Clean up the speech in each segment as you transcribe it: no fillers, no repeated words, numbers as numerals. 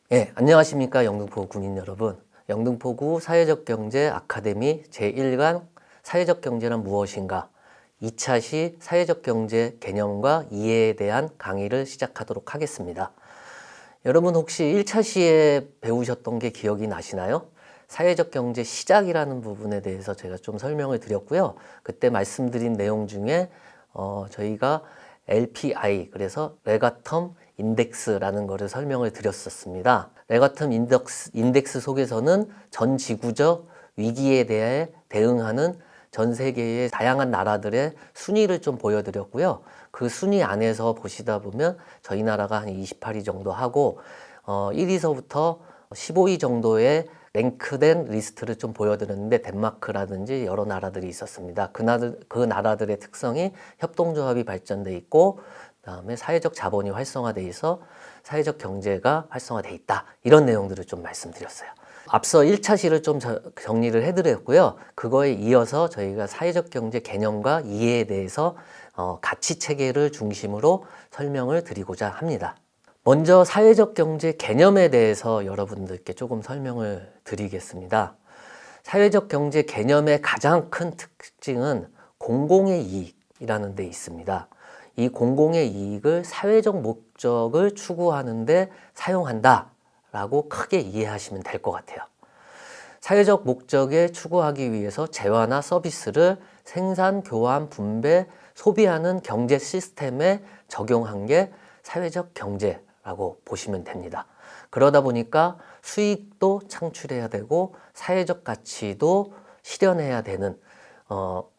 네, 안녕하십니까 영등포 군인 여러분. 영등포구 사회적경제 아카데미 제1강 사회적 경제란 무엇인가 2차 시 사회적 경제 개념과 이해에 대한 강의를 시작하도록 하겠습니다. 여러분 혹시 1차 시에 배우셨던 게 기억이 나시나요? 사회적 경제 시작이라는 부분에 대해서 제가 좀 설명을 드렸고요. 그때 말씀드린 내용 중에 저희가 LPI, 그래서 레가텀 인덱스라는 것을 설명을 드렸었습니다. 레가텀 인덱스 속에서는 전 지구적 위기에 대해 대응하는 전 세계의 다양한 나라들의 순위를 좀 보여드렸고요. 그 순위 안에서 보시다 보면 저희 나라가 한 28위 정도 하고 1위서부터 15위 정도의 랭크된 리스트를 좀 보여드렸는데 덴마크라든지 여러 나라들이 있었습니다. 그 나라들의 특성이 협동조합이 발전돼 있고 그다음에 사회적 자본이 활성화돼 있어 사회적 경제가 활성화돼 있다. 이런 내용들을 좀 말씀드렸어요. 앞서 1차 시를 좀 정리를 해드렸고요. 그거에 이어서 저희가 사회적 경제 개념과 이해에 대해서 가치 체계를 중심으로 설명을 드리고자 합니다. 먼저 사회적 경제 개념에 대해서 여러분들께 조금 설명을 드리겠습니다. 사회적 경제 개념의 가장 큰 특징은 공공의 이익이라는 데 있습니다. 이 공공의 이익을 사회적 목적을 추구하는 데 사용한다 라고 크게 이해하시면 될 것 같아요. 사회적 목적에 추구하기 위해서 재화나 서비스를 생산, 교환, 분배, 소비하는 경제 시스템에 적용한 게 사회적 경제라고 보시면 됩니다. 그러다 보니까 수익도 창출해야 되고 사회적 가치도 실현해야 되는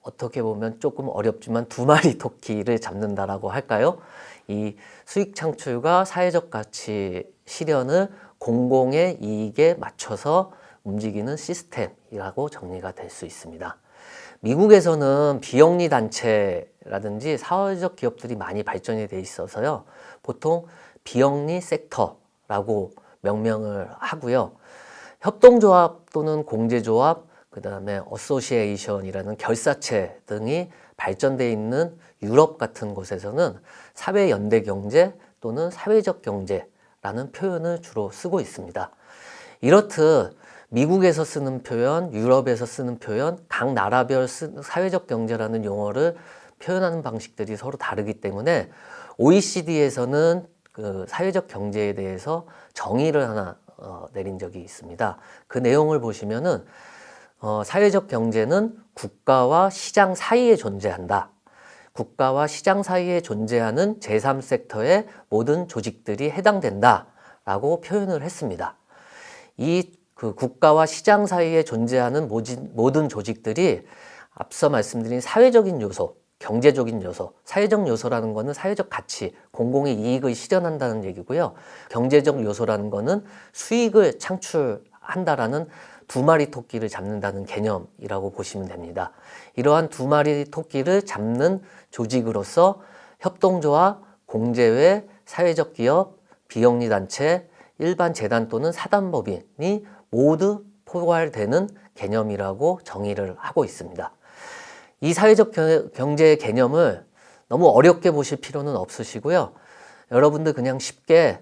어떻게 보면 조금 어렵지만 두 마리 토끼를 잡는다라고 할까요? 이 수익 창출과 사회적 가치 실현을 공공의 이익에 맞춰서 움직이는 시스템이라고 정리가 될 수 있습니다. 미국에서는 비영리 단체라든지 사회적 기업들이 많이 발전이 돼 있어서요. 보통 비영리 섹터라고 명명을 하고요. 협동조합 또는 공제조합, 그 다음에 어소시에이션이라는 결사체 등이 발전되어 있는 유럽 같은 곳에서는 사회연대경제 또는 사회적 경제라는 표현을 주로 쓰고 있습니다. 이렇듯 미국에서 쓰는 표현, 유럽에서 쓰는 표현, 각 나라별 사회적 경제라는 용어를 표현하는 방식들이 서로 다르기 때문에 OECD에서는 그 사회적 경제에 대해서 정의를 하나 내린 적이 있습니다. 그 내용을 보시면은 사회적 경제는 국가와 시장 사이에 존재한다. 국가와 시장 사이에 존재하는 제3섹터의 모든 조직들이 해당된다 라고 표현을 했습니다. 그 국가와 시장 사이에 존재하는 모든 조직들이 앞서 말씀드린 사회적인 요소, 경제적인 요소, 사회적 요소라는 것은 사회적 가치, 공공의 이익을 실현한다는 얘기고요. 경제적 요소라는 것은 수익을 창출한다라는 두 마리 토끼를 잡는다는 개념이라고 보시면 됩니다. 이러한 두 마리 토끼를 잡는 조직으로서 협동조합, 공제회, 사회적 기업, 비영리 단체, 일반 재단 또는 사단법인이 모두 포괄되는 개념이라고 정의를 하고 있습니다. 이 사회적 경제 개념을 너무 어렵게 보실 필요는 없으시고요. 여러분들 그냥 쉽게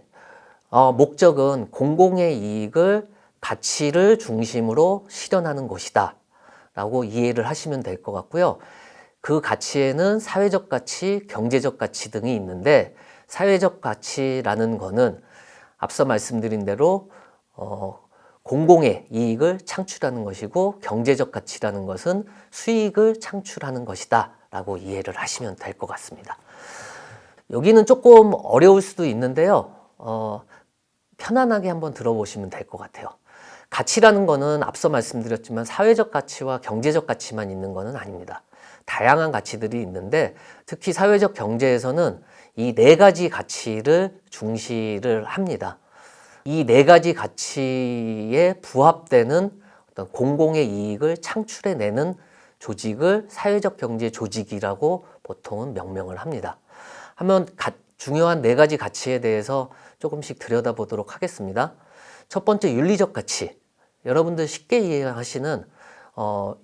목적은 공공의 이익을 가치를 중심으로 실현하는 것이다 라고 이해를 하시면 될 것 같고요. 그 가치에는 사회적 가치, 경제적 가치 등이 있는데 사회적 가치라는 거는 앞서 말씀드린 대로 공공의 이익을 창출하는 것이고 경제적 가치라는 것은 수익을 창출하는 것이다 라고 이해를 하시면 될 것 같습니다. 여기는 조금 어려울 수도 있는데요. 편안하게 한번 들어보시면 될 것 같아요. 가치라는 거는 앞서 말씀드렸지만 사회적 가치와 경제적 가치만 있는 것은 아닙니다. 다양한 가치들이 있는데 특히 사회적 경제에서는 이 네 가지 가치를 중시를 합니다. 이 네 가지 가치에 부합되는 어떤 공공의 이익을 창출해내는 조직을 사회적 경제 조직이라고 보통은 명명을 합니다. 한번 중요한 네 가지 가치에 대해서 조금씩 들여다보도록 하겠습니다. 첫 번째 윤리적 가치. 여러분들 쉽게 이해하시는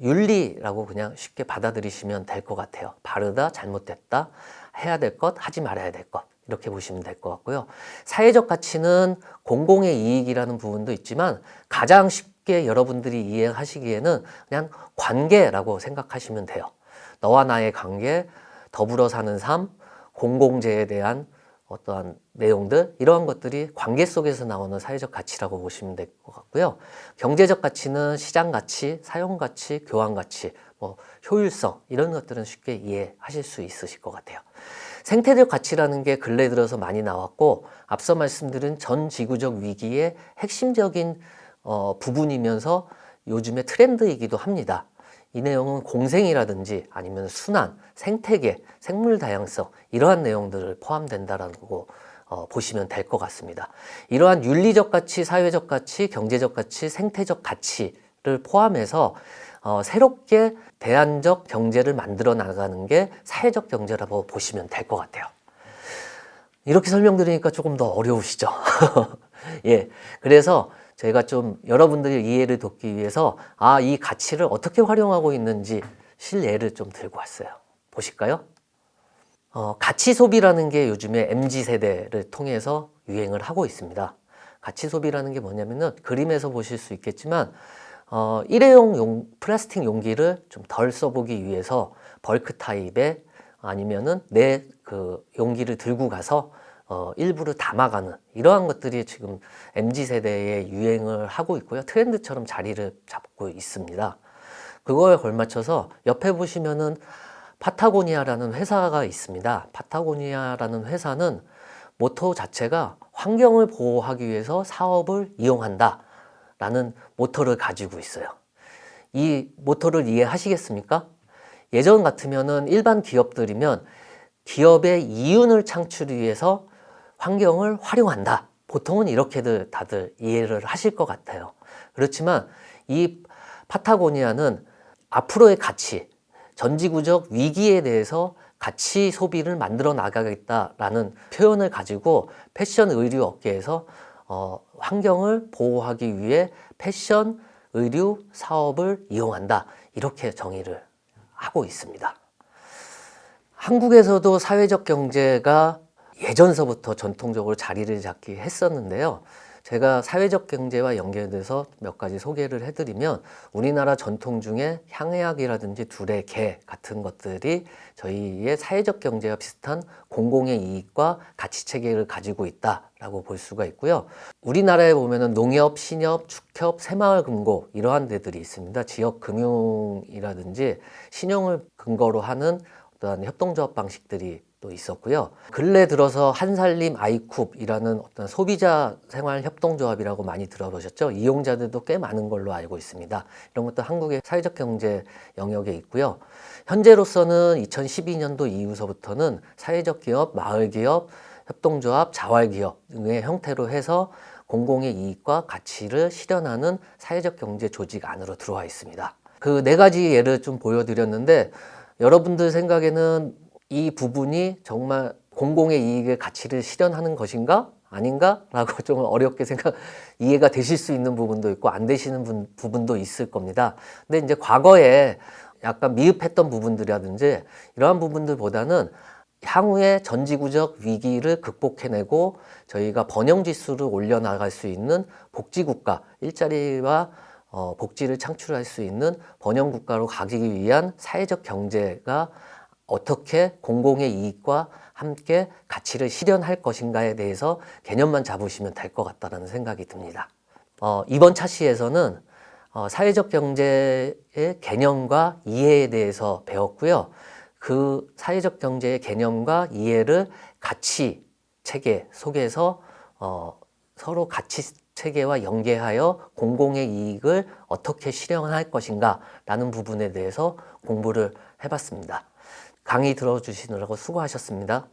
윤리라고 그냥 쉽게 받아들이시면 될 것 같아요. 바르다, 잘못됐다, 해야 될 것, 하지 말아야 될 것. 이렇게 보시면 될 것 같고요. 사회적 가치는 공공의 이익이라는 부분도 있지만 가장 쉽게 여러분들이 이해하시기에는 그냥 관계라고 생각하시면 돼요. 너와 나의 관계, 더불어 사는 삶, 공공재에 대한 어떠한 내용들, 이러한 것들이 관계 속에서 나오는 사회적 가치라고 보시면 될 것 같고요. 경제적 가치는 시장 가치, 사용 가치, 교환 가치, 효율성, 이런 것들은 쉽게 이해하실 수 있으실 것 같아요. 생태적 가치라는 게 근래 들어서 많이 나왔고, 앞서 말씀드린 전 지구적 위기의 핵심적인 부분이면서 요즘의 트렌드이기도 합니다. 이 내용은 공생이라든지 아니면 순환, 생태계, 생물 다양성, 이러한 내용들을 포함된다라고 보시면 될 것 같습니다. 이러한 윤리적 가치, 사회적 가치, 경제적 가치, 생태적 가치를 포함해서 새롭게 대안적 경제를 만들어 나가는 게 사회적 경제라고 보시면 될 것 같아요. 이렇게 설명드리니까 조금 더 어려우시죠? 예. 그래서 제가 좀 여러분들의 이해를 돕기 위해서 이 가치를 어떻게 활용하고 있는지 실예를 좀 들고 왔어요. 보실까요? 가치 소비라는 게 요즘에 MZ세대를 통해서 유행을 하고 있습니다. 가치 소비라는 게 뭐냐면은 그림에서 보실 수 있겠지만 일회용 플라스틱 용기를 좀 덜 써보기 위해서 벌크 타입의 아니면은 내 그 용기를 들고 가서 일부를 담아가는 이러한 것들이 지금 MZ세대에 유행을 하고 있고요. 트렌드처럼 자리를 잡고 있습니다. 그거에 걸맞춰서 옆에 보시면은 파타고니아라는 회사가 있습니다. 파타고니아라는 회사는 모토 자체가 환경을 보호하기 위해서 사업을 이용한다 라는 모토를 가지고 있어요. 이 모토를 이해하시겠습니까? 예전 같으면은 일반 기업들이면 기업의 이윤을 창출하기 위해서 환경을 활용한다. 보통은 이렇게들 다들 이해를 하실 것 같아요. 그렇지만 이 파타고니아는 앞으로의 가치, 전지구적 위기에 대해서 가치 소비를 만들어 나가겠다라는 표현을 가지고 패션 의류 업계에서 환경을 보호하기 위해 패션 의류 사업을 이용한다. 이렇게 정의를 하고 있습니다. 한국에서도 사회적 경제가 예전서부터 전통적으로 자리를 잡기 했었는데요. 제가 사회적 경제와 연결돼서 몇 가지 소개를 해드리면 우리나라 전통 중에 향약이라든지 두레개 같은 것들이 저희의 사회적 경제와 비슷한 공공의 이익과 가치 체계를 가지고 있다라고 볼 수가 있고요. 우리나라에 보면은 농협, 신협, 축협, 새마을금고 이러한 데들이 있습니다. 지역 금융이라든지 신용을 근거로 하는 어떤 협동조합 방식들이 또 있었고요. 근래 들어서 한살림 아이쿱이라는 어떤 소비자 생활 협동조합이라고 많이 들어보셨죠? 이용자들도 꽤 많은 걸로 알고 있습니다. 이런 것도 한국의 사회적 경제 영역에 있고요. 현재로서는 2012년도 이후서부터는 사회적 기업, 마을 기업, 협동조합, 자활기업 등의 형태로 해서 공공의 이익과 가치를 실현하는 사회적 경제 조직 안으로 들어와 있습니다. 그 네 가지 예를 좀 보여드렸는데 여러분들 생각에는 이 부분이 정말 공공의 이익의 가치를 실현하는 것인가? 아닌가? 라고 좀 어렵게 이해가 되실 수 있는 부분도 있고 안 되시는 부분도 있을 겁니다. 근데 이제 과거에 약간 미흡했던 부분들이라든지 이러한 부분들보다는 향후에 전지구적 위기를 극복해내고 저희가 번영지수를 올려나갈 수 있는 복지국가, 일자리와 복지를 창출할 수 있는 번영국가로 가기 위한 사회적 경제가 어떻게 공공의 이익과 함께 가치를 실현할 것인가에 대해서 개념만 잡으시면 될 것 같다는 생각이 듭니다. 이번 차시에서는 사회적 경제의 개념과 이해에 대해서 배웠고요. 그 사회적 경제의 개념과 이해를 가치 체계 속에서 서로 가치 체계와 연계하여 공공의 이익을 어떻게 실현할 것인가 라는 부분에 대해서 공부를 해봤습니다. 강의 들어주시느라고 수고하셨습니다.